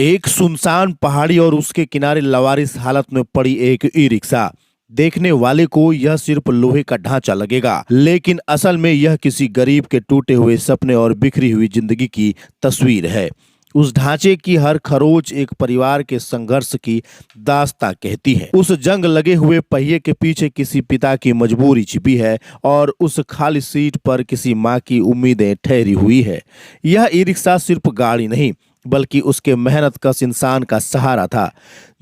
एक सुनसान पहाड़ी और उसके किनारे लवारिस हालत में पड़ी एक ई रिक्शा। देखने वाले को यह सिर्फ लोहे का ढांचा लगेगा, लेकिन असल में यह किसी गरीब के टूटे हुए सपने और बिखरी हुई जिंदगी की तस्वीर है। उस ढांचे की हर खरोच एक परिवार के संघर्ष की दास्तां कहती है। उस जंग लगे हुए पहिए के पीछे किसी पिता की मजबूरी छिपी है और उस खाली सीट पर किसी माँ की उम्मीदें ठहरी हुई है। यह ई रिक्शा सिर्फ गाड़ी नहीं, बल्कि उसके मेहनत कश इंसान का सहारा था,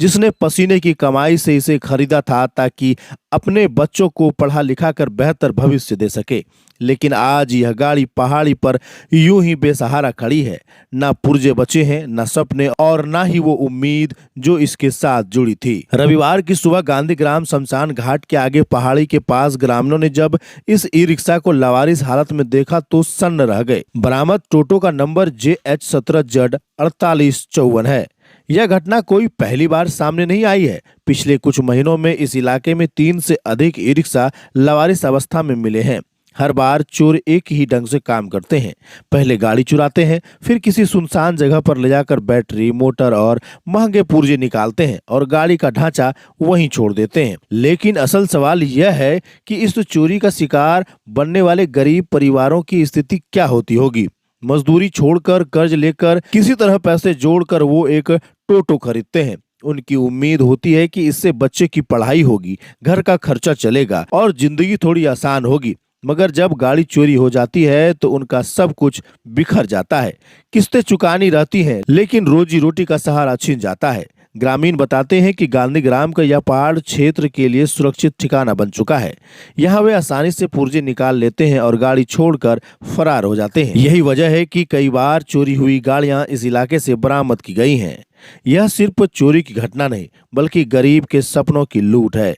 जिसने पसीने की कमाई से इसे खरीदा था ताकि अपने बच्चों को पढ़ा लिखा कर बेहतर भविष्य दे सके। लेकिन आज यह गाड़ी पहाड़ी पर यूं ही बेसहारा खड़ी है। ना पुर्जे बचे हैं, ना सपने, और ना ही वो उम्मीद जो इसके साथ जुड़ी थी। रविवार की सुबह गांधीग्राम शमशान घाट के आगे पहाड़ी के पास ग्रामीणों ने जब इस ई रिक्शा को लावारिस हालत में देखा तो सन्न रह गए। बरामद टोटो का नंबर JH17Z4854 है। यह घटना कोई पहली बार सामने नहीं आई है। पिछले कुछ महीनों में इस इलाके में 3 से अधिक ई रिक्शा लावारिस अवस्था में मिले हैं। हर बार चोर एक ही ढंग से काम करते हैं। पहले गाड़ी चुराते हैं, फिर किसी सुनसान जगह पर ले जाकर बैटरी, मोटर और महंगे पुर्जे निकालते हैं और गाड़ी का ढांचा वहीं छोड़ देते हैं। लेकिन असल सवाल यह है कि इस चोरी का शिकार बनने वाले गरीब परिवारों की स्थिति क्या होती होगी। मजदूरी छोड़कर, कर्ज लेकर, किसी तरह पैसे जोड़कर वो एक टोटो खरीदते हैं। उनकी उम्मीद होती है कि इससे बच्चे की पढ़ाई होगी, घर का खर्चा चलेगा और जिंदगी थोड़ी आसान होगी। मगर जब गाड़ी चोरी हो जाती है तो उनका सब कुछ बिखर जाता है। किस्तें चुकानी रहती हैं, लेकिन रोजी रोटी का सहारा छिन जाता है। ग्रामीण बताते हैं कि गांधीग्राम का यह पहाड़ क्षेत्र के लिए सुरक्षित ठिकाना बन चुका है। यहाँ वे आसानी से पुर्जे निकाल लेते हैं और गाड़ी छोड़कर फरार हो जाते हैं। यही वजह है कि कई बार चोरी हुई गाड़ियां इस इलाके से बरामद की गई हैं। यह सिर्फ चोरी की घटना नहीं, बल्कि गरीब के सपनों की लूट है।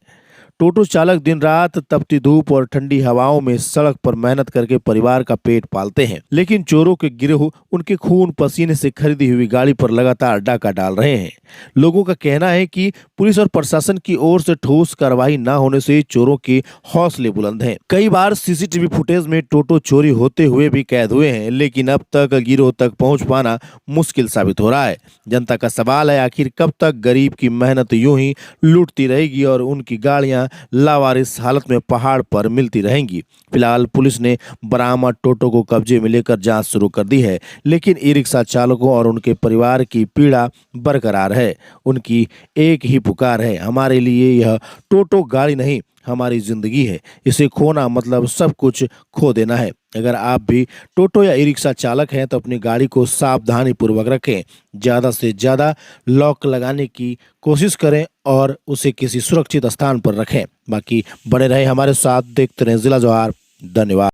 टोटो चालक दिन रात तपती धूप और ठंडी हवाओं में सड़क पर मेहनत करके परिवार का पेट पालते हैं, लेकिन चोरों के गिरोह उनके खून पसीने से खरीदी हुई गाड़ी पर लगातार डाका डाल रहे हैं। लोगों का कहना है कि पुलिस और प्रशासन की ओर से ठोस कार्रवाई न होने से चोरों के हौसले बुलंद हैं। कई बार सीसीटीवी फुटेज में टोटो चोरी होते हुए भी कैद हुए हैं, लेकिन अब तक गिरोह तक पहुंच पाना मुश्किल साबित हो रहा है। जनता का सवाल है, आखिर कब तक गरीब की मेहनत यूं ही लूटती रहेगी और उनकी गाड़ियां लावारिस हालत में पहाड़ पर मिलती रहेंगी। फिलहाल पुलिस ने बरामद टोटो को कब्जे में लेकर जांच शुरू कर दी है, लेकिन ई रिक्शा चालकों और उनके परिवार की पीड़ा बरकरार है। उनकी एक ही पुकार है, हमारे लिए यह टोटो गाड़ी नहीं, हमारी जिंदगी है। इसे खोना मतलब सब कुछ खो देना है। अगर आप भी टोटो या ई रिक्शा चालक हैं तो अपनी गाड़ी को सावधानी पूर्वक रखें। ज़्यादा से ज़्यादा लॉक लगाने की कोशिश करें और उसे किसी सुरक्षित स्थान पर रखें। बाकी बने रहे हमारे साथ, देखते रहें जिला जवाहर। धन्यवाद।